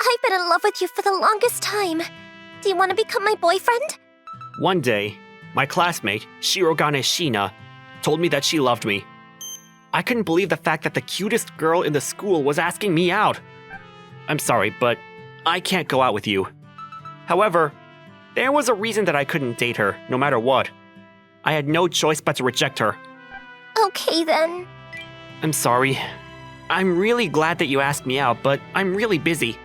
I've been in love with you for the longest time. Do you want to become my boyfriend? One day, my classmate, Shina, told me that she loved me. I couldn't believe the fact that the cutest girl in the school was asking me out. I'm sorry, but I can't go out with you. However, there was a reason that I couldn't date her, no matter what. I had no choice but to reject her. Okay then. I'm sorry. I'm really glad that you asked me out, but I'm really busy.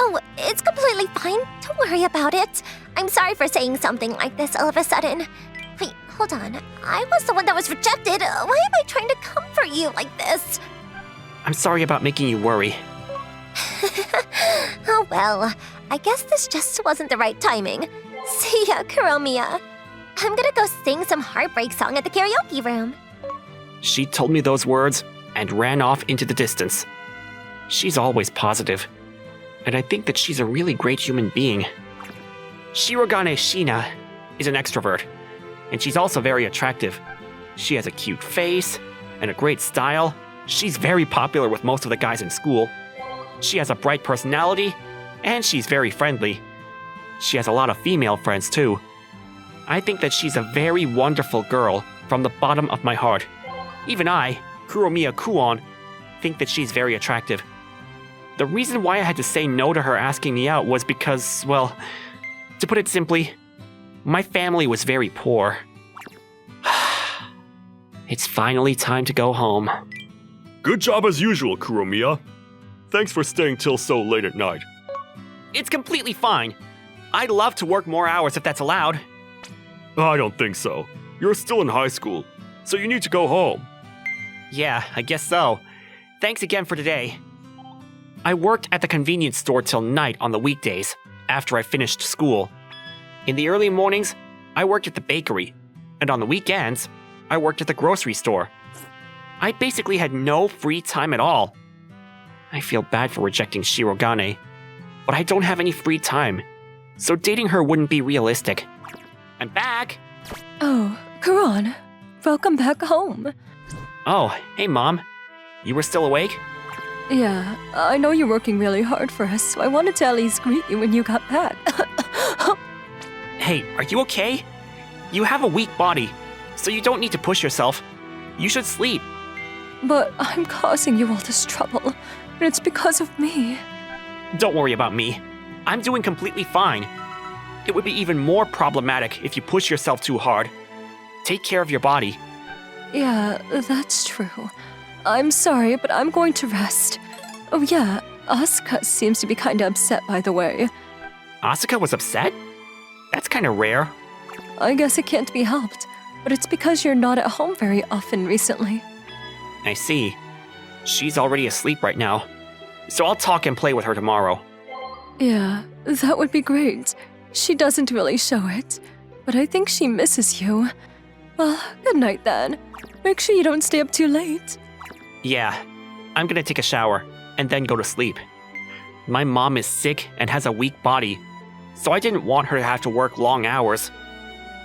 Oh, it's completely fine. Don't worry about it. I'm sorry for saying something like this all of a sudden. Wait, hold on. I was the one that was rejected. Why am I trying to comfort you like this? I'm sorry about making you worry. Oh well, I guess this just wasn't the right timing. See ya, Kuromiya. I'm gonna go sing some heartbreak song at the karaoke room. She told me those words and ran off into the distance. She's always positive, and I think that she's a really great human being. Shina is an extrovert, and she's also very attractive. She has a cute face and a great style. She's very popular with most of the guys in school. She has a bright personality, and she's very friendly. She has a lot of female friends too. I think that she's a very wonderful girl from the bottom of my heart. Even I, Kuromiya Kuon, think that she's very attractive. The reason why I had to say no to her asking me out was because, well, to put it simply, my family was very poor. It's finally time to go home. Good job as usual, Kuromiya. Thanks for staying till so late at night. It's completely fine. I'd love to work more hours if that's allowed. I don't think so. You're still in high school, so you need to go home. Yeah, I guess so. Thanks again for today. I worked at the convenience store till night on the weekdays, after I finished school. In the early mornings, I worked at the bakery, and on the weekends, I worked at the grocery store. I basically had no free time at all. I feel bad for rejecting Shirogane, but I don't have any free time, so dating her wouldn't be realistic. I'm back! Oh, Kuron, welcome back home. Oh, hey Mom. You were still awake? Yeah, I know you're working really hard for us, so I wanted to at least greet you when you got back. Hey, are you okay? You have a weak body, so you don't need to push yourself. You should sleep. But I'm causing you all this trouble, and it's because of me. Don't worry about me. I'm doing completely fine. It would be even more problematic if you push yourself too hard. Take care of your body. Yeah, that's true. I'm sorry, but I'm going to rest. Oh yeah, Asuka seems to be kinda upset, by the way. Asuka was upset? That's kinda rare. I guess it can't be helped, but it's because you're not at home very often recently. I see. She's already asleep right now, so I'll talk and play with her tomorrow. Yeah, that would be great. She doesn't really show it, but I think she misses you. Well, good night then. Make sure you don't stay up too late. Yeah, I'm gonna take a shower and then go to sleep. My mom is sick and has a weak body, so I didn't want her to have to work long hours.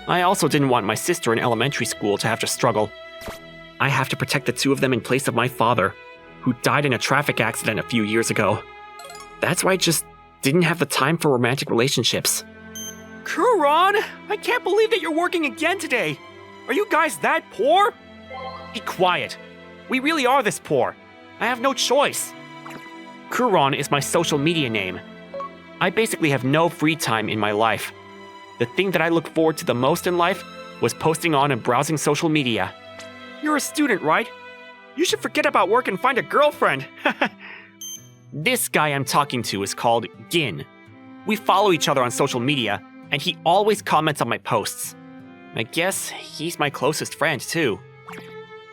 I also didn't want my sister in elementary school to have to struggle. I have to protect the two of them in place of my father, who died in a traffic accident a few years ago. That's why I just didn't have the time for romantic relationships. Kuron! I can't believe that you're working again today! Are you guys that poor? Be quiet. We really are this poor. I have no choice. Kuron is my social media name. I basically have no free time in my life. The thing that I look forward to the most in life was posting on and browsing social media. You're a student, right? You should forget about work and find a girlfriend. This guy I'm talking to is called Gin. We follow each other on social media, and he always comments on my posts. I guess he's my closest friend, too.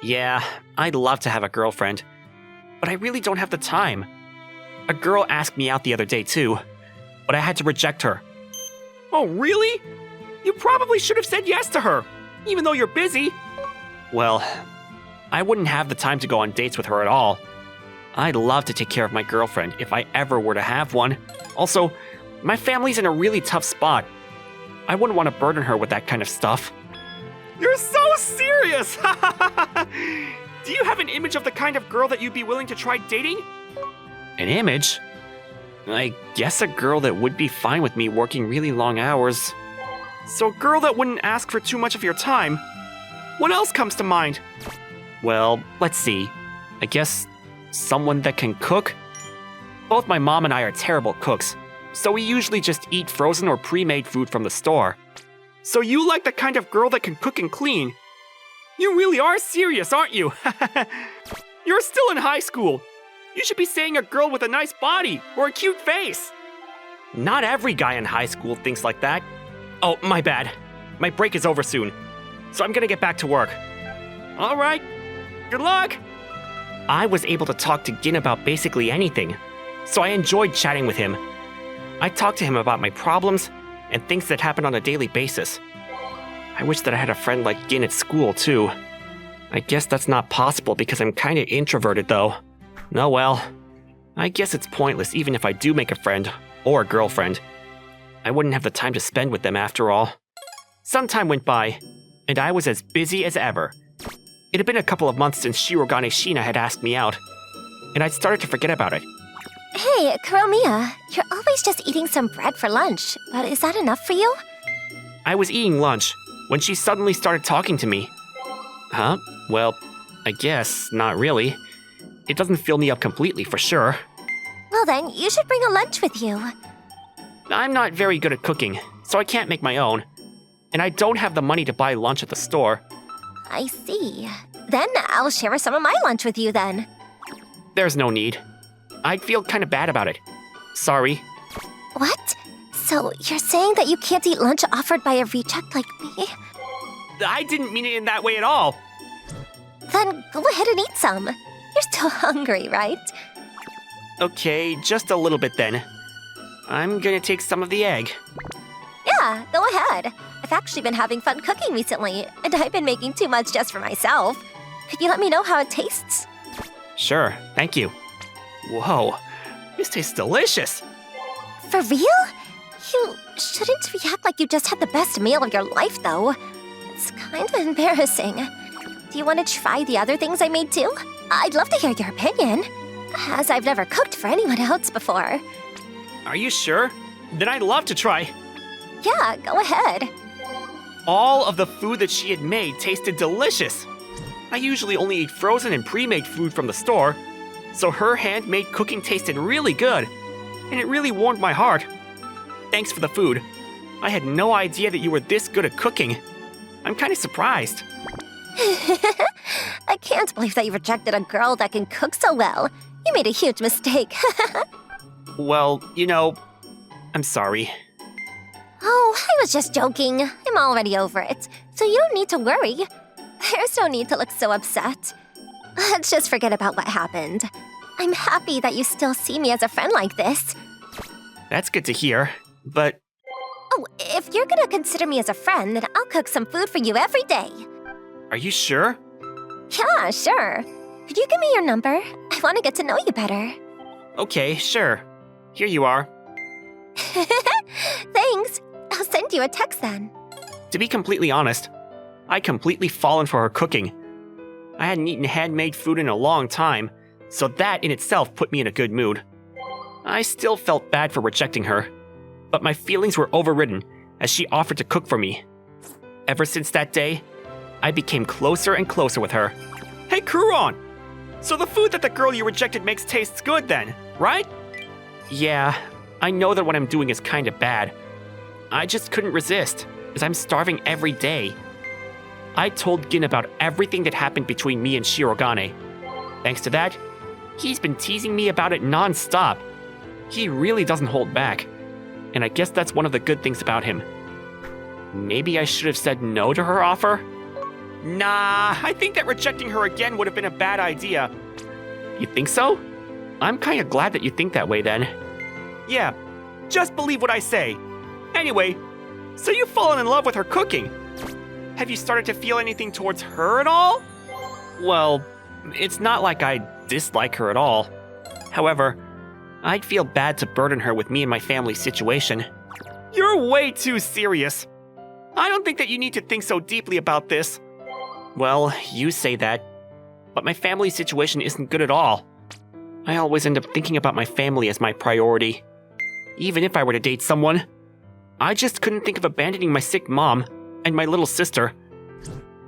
Yeah, I'd love to have a girlfriend, but I really don't have the time. A girl asked me out the other day, too, but I had to reject her. Oh, really? You probably should have said yes to her, even though you're busy. Well, I wouldn't have the time to go on dates with her at all. I'd love to take care of my girlfriend if I ever were to have one. Also, my family's in a really tough spot. I wouldn't want to burden her with that kind of stuff. You're so serious! Do you have an image of the kind of girl that you'd be willing to try dating? An image? I guess a girl that would be fine with me working really long hours. So a girl that wouldn't ask for too much of your time. What else comes to mind? Well, let's see. I guess someone that can cook? Both my mom and I are terrible cooks, so we usually just eat frozen or pre-made food from the store. So you like the kind of girl that can cook and clean? You really are serious, aren't you? You're still in high school. You should be saying a girl with a nice body or a cute face. Not every guy in high school thinks like that. Oh, my bad. My break is over soon, so I'm gonna get back to work. All right, good luck. I was able to talk to Gin about basically anything, so I enjoyed chatting with him. I talked to him about my problems and things that happen on a daily basis. I wish that I had a friend like Gin at school, too. I guess that's not possible because I'm kinda introverted, though. Oh well. I guess it's pointless even if I do make a friend, or a girlfriend. I wouldn't have the time to spend with them after all. Some time went by, and I was as busy as ever. It had been a couple of months since Shirogane Shina had asked me out, and I'd started to forget about it. Hey, Kuromiya, you're always just eating some bread for lunch, but is that enough for you? I was eating lunch when she suddenly started talking to me. Huh? Well, I guess not really. It doesn't fill me up completely, for sure. Well then, you should bring a lunch with you. I'm not very good at cooking, so I can't make my own. And I don't have the money to buy lunch at the store. I see. Then I'll share some of my lunch with you then. There's no need. I'd feel kind of bad about it. Sorry. What? So you're saying that you can't eat lunch offered by a reject like me? I didn't mean it in that way at all. Then go ahead and eat some. You're still hungry, right? Okay, just a little bit then. I'm gonna take some of the egg. Yeah, go ahead. I've actually been having fun cooking recently, and I've been making too much just for myself. Could you let me know how it tastes? Sure, thank you. Whoa, this tastes delicious. For real? You shouldn't react like you just had the best meal of your life, though. It's kind of embarrassing. Do you want to try the other things I made too? I'd love to hear your opinion, as I've never cooked for anyone else before. Are you sure? Then I'd love to try. Yeah, go ahead. All of the food that she had made tasted delicious. I usually only eat frozen and pre-made food from the store, so her handmade cooking tasted really good, and it really warmed my heart. Thanks for the food. I had no idea that you were this good at cooking. I'm kind of surprised. I can't believe that you rejected a girl that can cook so well. You made a huge mistake. Well, you know, I'm sorry. Oh, I was just joking. I'm already over it, so you don't need to worry. There's no need to look so upset. Let's just forget about what happened. I'm happy that you still see me as a friend like this. That's good to hear, but Oh, if you're gonna consider me as a friend, then I'll cook some food for you every day. are you sure? Yeah, sure. Could you give me your number? I want to get to know you better. Okay, sure. Here you are. Thanks. I'll send you a text then. To be completely honest, I'd completely fallen for her cooking. I hadn't eaten handmade food in a long time, so that in itself put me in a good mood. I still felt bad for rejecting her, but my feelings were overridden as she offered to cook for me. Ever since that day, I became closer and closer with her. Hey, Kuron! So the food that the girl you rejected makes tastes good then, right? Yeah, I know that what I'm doing is kinda bad. I just couldn't resist, as I'm starving every day. I told Gin about everything that happened between me and Shirogane. Thanks to that, he's been teasing me about it non-stop. He really doesn't hold back, and I guess that's one of the good things about him. Maybe I should have said no to her offer? Nah, I think that rejecting her again would have been a bad idea. You think so? I'm kinda glad that you think that way then. Yeah, just believe what I say. Anyway, so you've fallen in love with her cooking. Have you started to feel anything towards her at all? Well, it's not like I dislike her at all. However, I'd feel bad to burden her with me and my family's situation. You're way too serious. I don't think that you need to think so deeply about this. Well, you say that, but my family's situation isn't good at all. I always end up thinking about my family as my priority, even if I were to date someone. I just couldn't think of abandoning my sick mom and my little sister.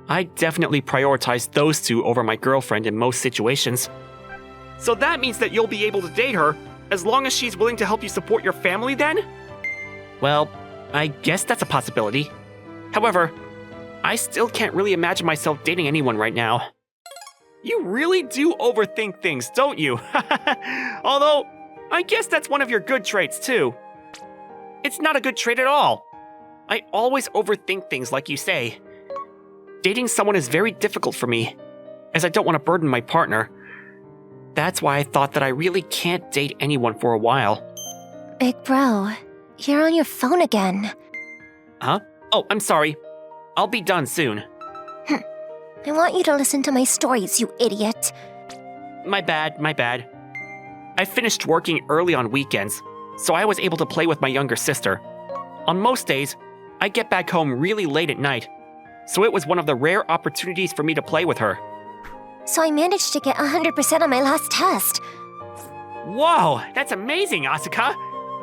I definitely prioritize those two over my girlfriend in most situations. So that means that you'll be able to date her as long as she's willing to help you support your family then? Well, I guess that's a possibility. However, I still can't really imagine myself dating anyone right now. You really do overthink things, don't you? Although, I guess that's one of your good traits too. It's not a good trait at all. I always overthink things like you say. Dating someone is very difficult for me, as I don't want to burden my partner. That's why I thought that I really can't date anyone for a while. Big bro, you're on your phone again. Huh? Oh, I'm sorry. I'll be done soon. I want you to listen to my stories, you idiot. My bad. I finished working early on weekends, so I was able to play with my younger sister. On most days, I get back home really late at night, so it was one of the rare opportunities for me to play with her. So I managed to get 100% on my last test. Whoa, that's amazing, Asuka!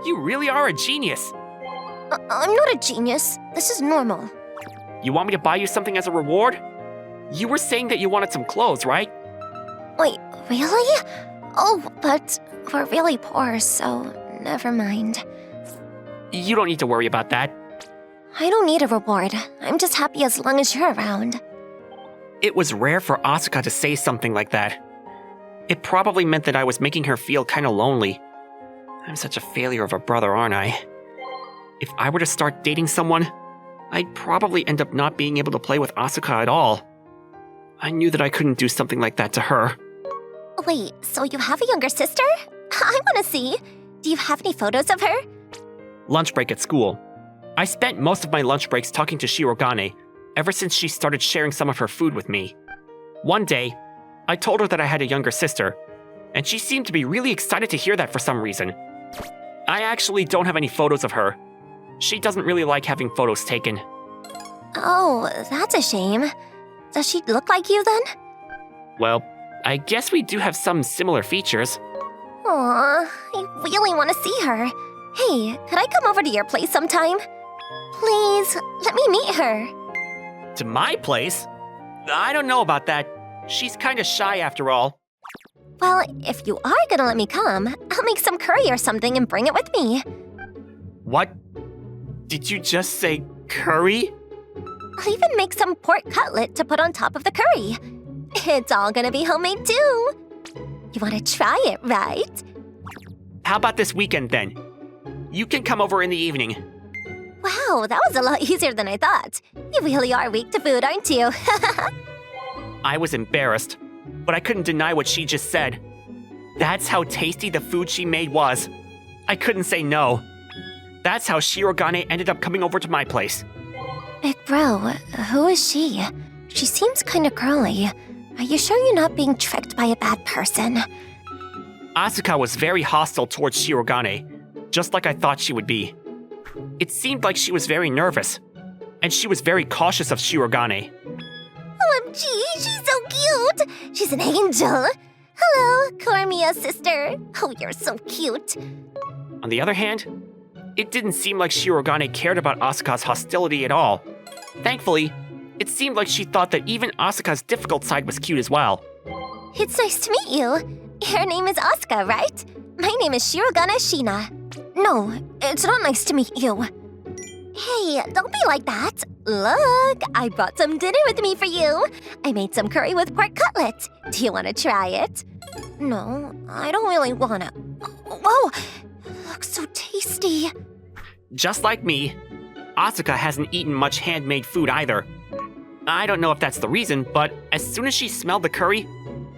You really are a genius. I'm not a genius. This is normal. You want me to buy you something as a reward? You were saying that you wanted some clothes, right? Wait, really? Oh, but we're really poor, so never mind. You don't need to worry about that. I don't need a reward. I'm just happy as long as you're around. It was rare for Asuka to say something like that. It probably meant that I was making her feel kinda lonely. I'm such a failure of a brother, aren't I? If I were to start dating someone, I'd probably end up not being able to play with Asuka at all. I knew that I couldn't do something like that to her. Wait, so you have a younger sister? I want to see. Do you have any photos of her? Lunch break at school. I spent most of my lunch breaks talking to Shirogane ever since she started sharing some of her food with me. One day, I told her that I had a younger sister, and she seemed to be really excited to hear that for some reason. I actually don't have any photos of her. She doesn't really like having photos taken. Oh, that's a shame. Does she look like you then? Well, I guess we do have some similar features. Aw, I really want to see her. Hey, could I come over to your place sometime? Please, let me meet her. To my place? I don't know about that. She's kinda shy after all. Well, if you are gonna let me come, I'll make some curry or something and bring it with me. What? Did you just say curry? I'll even make some pork cutlet to put on top of the curry. It's all gonna be homemade too. You wanna try it, right? How about this weekend then? You can come over in the evening. Wow, that was a lot easier than I thought. You really are weak to food, aren't you? I was embarrassed, but I couldn't deny what she just said. That's how tasty the food she made was. I couldn't say no. That's how Shirogane ended up coming over to my place. Big bro, who is she? She seems kinda girly. Are you sure you're not being tricked by a bad person? Asuka was very hostile towards Shirogane, just like I thought she would be. It seemed like she was very nervous, and she was very cautious of Shirogane. OMG, she's so cute! She's an angel! Hello, Cormia's sister. Oh, you're so cute. On the other hand, it didn't seem like Shirogane cared about Asuka's hostility at all. Thankfully, it seemed like she thought that even Asuka's difficult side was cute as well. It's nice to meet you. Your name is Asuka, right? My name is Shirogane Shina. No, it's not nice to meet you. Hey, don't be like that. Look, I brought some dinner with me for you. I made some curry with pork cutlet. Do you want to try it? No, I don't really want to. Whoa, it looks so tasty. Just like me, Asuka hasn't eaten much handmade food either. I don't know if that's the reason, but as soon as she smelled the curry,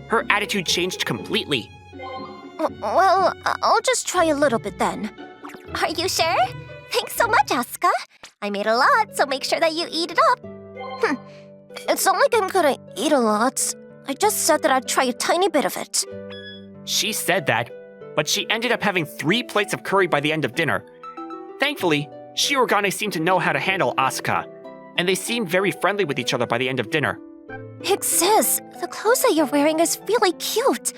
her attitude changed completely. Well, I'll just try a little bit then. Are you sure? Thanks so much, Asuka. I made a lot, so make sure that you eat it up. It's not like I'm gonna eat a lot. I just said that I'd try a tiny bit of it. She said that, but she ended up having 3 plates of curry by the end of dinner. Thankfully, Shirogane seemed to know how to handle Asuka, and they seemed very friendly with each other by the end of dinner. Hey, sis, the clothes that you're wearing is really cute.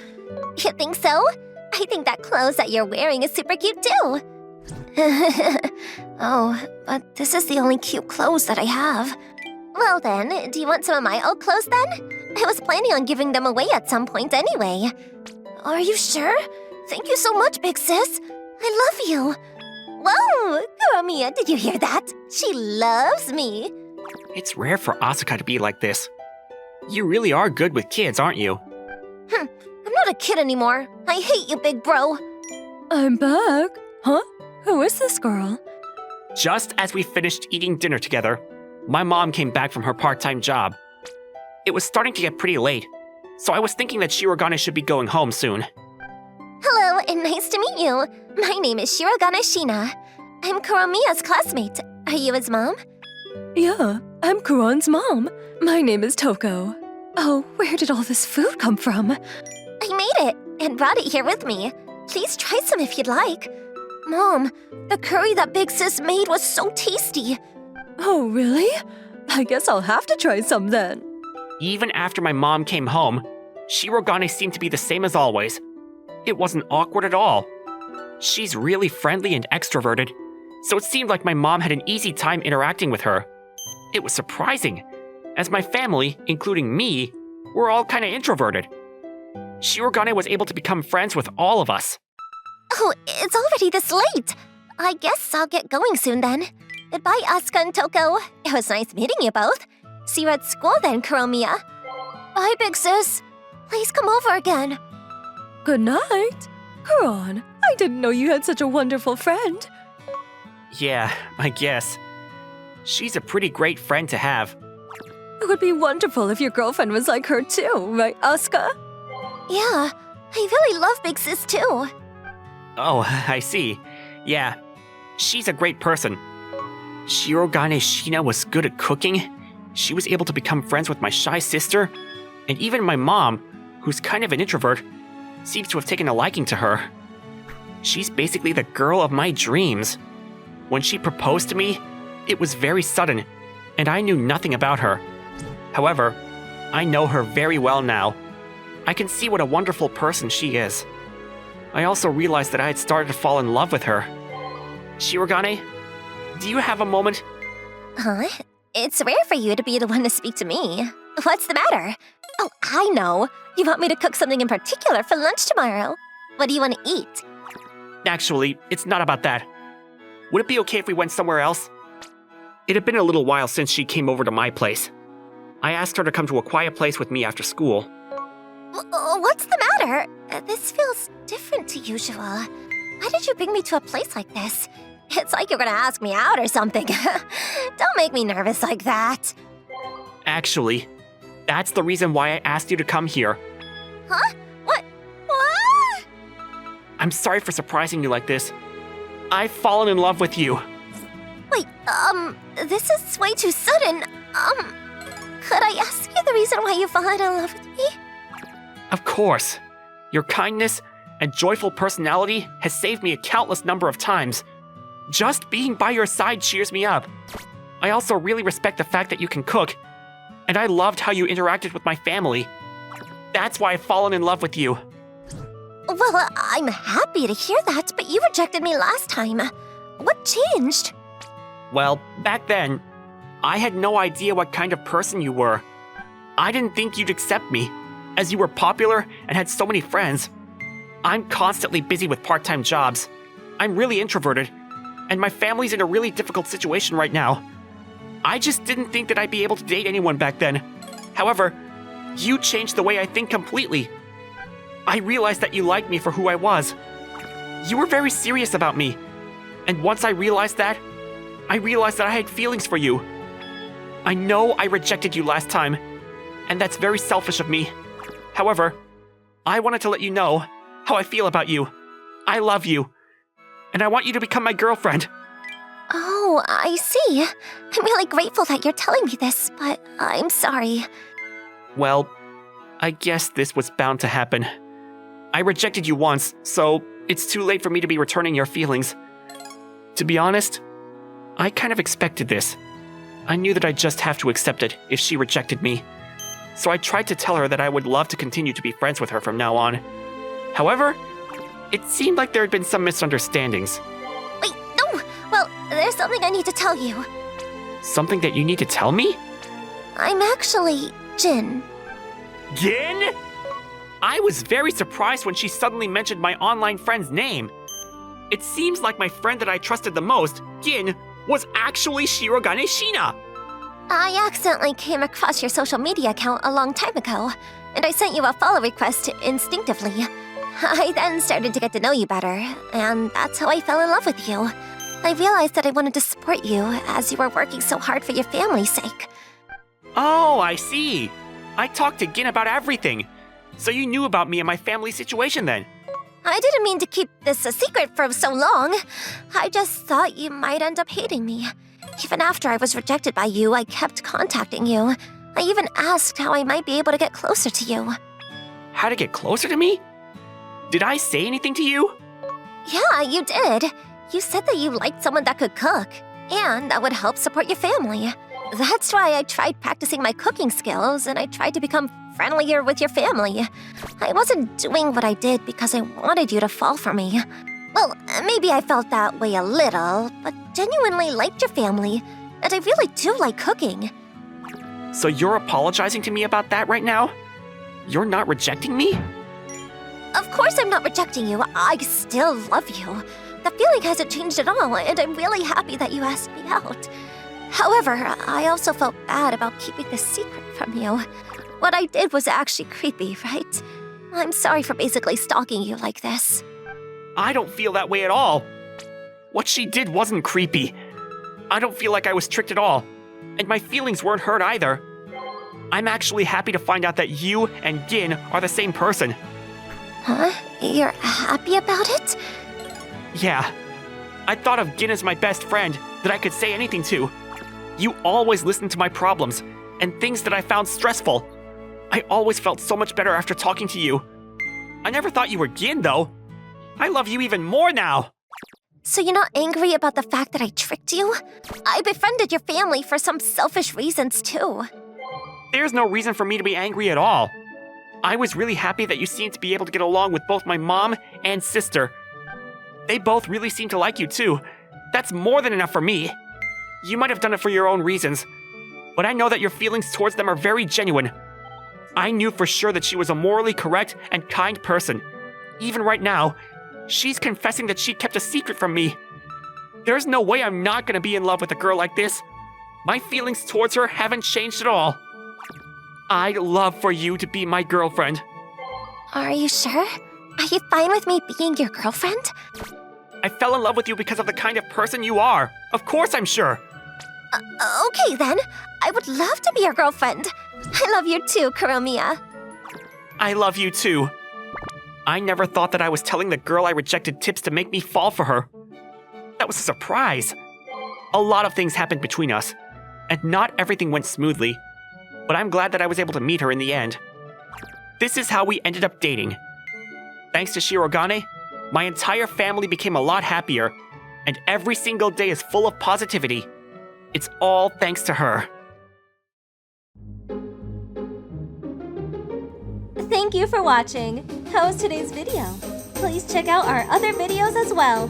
You think so? I think that clothes that you're wearing is super cute too. Oh, but this is the only cute clothes that I have. Well then, do you want some of my old clothes then? I was planning on giving them away at some point anyway. Are you sure? Thank you so much, big sis. I love you. Whoa, Kuromiya, did you hear that? She loves me. It's rare for Asuka to be like this. You really are good with kids, aren't you? I'm not a kid anymore. I hate you, big bro. I'm back. Huh? Who is this girl? Just as we finished eating dinner together, my mom came back from her part-time job. It was starting to get pretty late, so I was thinking that Shirogane should be going home soon. Hello, and nice to meet you. My name is Shirogane Shina. I'm Kuromiya's classmate. Are you his mom? Yeah, I'm Kuron's mom. My name is Toko. Oh, where did all this food come from? I made it and brought it here with me. Please try some if you'd like. Mom, the curry that Big Sis made was so tasty. Oh, really? I guess I'll have to try some then. Even after my mom came home, Shirogane seemed to be the same as always. It wasn't awkward at all. She's really friendly and extroverted, so it seemed like my mom had an easy time interacting with her. It was surprising, as my family, including me, were all kinda introverted. Shirogane was able to become friends with all of us. Oh, it's already this late. I guess I'll get going soon then. Goodbye, Asuka and Toko. It was nice meeting you both. See you at school then, Kuromiya. Bye, big sis. Please come over again. Good night. Kuron, I didn't know you had such a wonderful friend. Yeah, I guess. She's a pretty great friend to have. It would be wonderful if your girlfriend was like her too, right, Asuka? Yeah, I really love big sis too. Oh, I see. Yeah, she's a great person. Shirogane Shina was good at cooking. She was able to become friends with my shy sister. And even my mom, who's kind of an introvert, seems to have taken a liking to her. She's basically the girl of my dreams. When she proposed to me, it was very sudden, and I knew nothing about her. However, I know her very well now. I can see what a wonderful person she is. I also realized that I had started to fall in love with her. Shirogane, do you have a moment? Huh? It's rare for you to be the one to speak to me. What's the matter? Oh, I know. You want me to cook something in particular for lunch tomorrow. What do you want to eat? Actually, it's not about that. Would it be okay if we went somewhere else? It had been a little while since she came over to my place. I asked her to come to a quiet place with me after school. What's the matter? This feels different to usual. Why did you bring me to a place like this? It's like you're gonna ask me out or something. Don't make me nervous like that. Actually, that's the reason why I asked you to come here. Huh? What? I'm sorry for surprising you like this. I've fallen in love with you. Wait, this is way too sudden. Could I ask you the reason why you've fallen in love with me? Of course. Your kindness and joyful personality has saved me a countless number of times. Just being by your side cheers me up. I also really respect the fact that you can cook, and I loved how you interacted with my family. That's why I've fallen in love with you. Well, I'm happy to hear that, but you rejected me last time. What changed? Well, back then, I had no idea what kind of person you were. I didn't think you'd accept me, as you were popular and had so many friends. I'm constantly busy with part-time jobs. I'm really introverted, and my family's in a really difficult situation right now. I just didn't think that I'd be able to date anyone back then. However, you changed the way I think completely. I realized that you liked me for who I was. You were very serious about me, and once I realized that I had feelings for you. I know I rejected you last time, and that's very selfish of me. However, I wanted to let you know how I feel about you. I love you, and I want you to become my girlfriend. Oh, I see. I'm really grateful that you're telling me this, but I'm sorry. Well, I guess this was bound to happen. I rejected you once, so it's too late for me to be returning your feelings. To be honest, I kind of expected this. I knew that I'd just have to accept it if she rejected me. So I tried to tell her that I would love to continue to be friends with her from now on. However, it seemed like there had been some misunderstandings. Wait, there's something I need to tell you. Something that you need to tell me? I'm actually Jin. Gin? I was very surprised when she suddenly mentioned my online friend's name. It seems like my friend that I trusted the most, Gin, was actually Shirogane Shina. I accidentally came across your social media account a long time ago, and I sent you a follow request instinctively. I then started to get to know you better, and that's how I fell in love with you. I realized that I wanted to support you as you were working so hard for your family's sake. Oh, I see. I talked to Gin about everything. So you knew about me and my family situation then? I didn't mean to keep this a secret for so long. I just thought you might end up hating me. Even after I was rejected by you, I kept contacting you. I even asked how I might be able to get closer to you. How to get closer to me? Did I say anything to you? Yeah, you did. You said that you liked someone that could cook, and that would help support your family. That's why I tried practicing my cooking skills, and I tried to become friendlier with your family. I wasn't doing what I did because I wanted you to fall for me. Well, maybe I felt that way a little, but genuinely liked your family, and I really do like cooking. So you're apologizing to me about that right now? You're not rejecting me? Of course I'm not rejecting you. I still love you. The feeling hasn't changed at all, and I'm really happy that you asked me out. However, I also felt bad about keeping this secret from you. What I did was actually creepy, right? I'm sorry for basically stalking you like this. I don't feel that way at all. What she did wasn't creepy. I don't feel like I was tricked at all, and my feelings weren't hurt either. I'm actually happy to find out that you and Gin are the same person. Huh? You're happy about it? Yeah. I thought of Gin as my best friend that I could say anything to. You always listened to my problems and things that I found stressful. I always felt so much better after talking to you. I never thought you were Gin, though. I love you even more now. So you're not angry about the fact that I tricked you? I befriended your family for some selfish reasons, too. There's no reason for me to be angry at all. I was really happy that you seemed to be able to get along with both my mom and sister. They both really seem to like you, too. That's more than enough for me. You might have done it for your own reasons, but I know that your feelings towards them are very genuine. I knew for sure that she was a morally correct and kind person. Even right now, she's confessing that she kept a secret from me. There's no way I'm not gonna be in love with a girl like this. My feelings towards her haven't changed at all. I'd love for you to be my girlfriend. Are you sure? Are you fine with me being your girlfriend? I fell in love with you because of the kind of person you are. Of course I'm sure. Okay then. I would love to be your girlfriend. I love you too, Kuromiya. I love you too. I never thought that I was telling the girl I rejected tips to make me fall for her. That was a surprise. A lot of things happened between us, and not everything went smoothly. But I'm glad that I was able to meet her in the end. This is how we ended up dating. Thanks to Shirogane, my entire family became a lot happier, and every single day is full of positivity. It's all thanks to her. Thank you for watching. How was today's video? Please check out our other videos as well.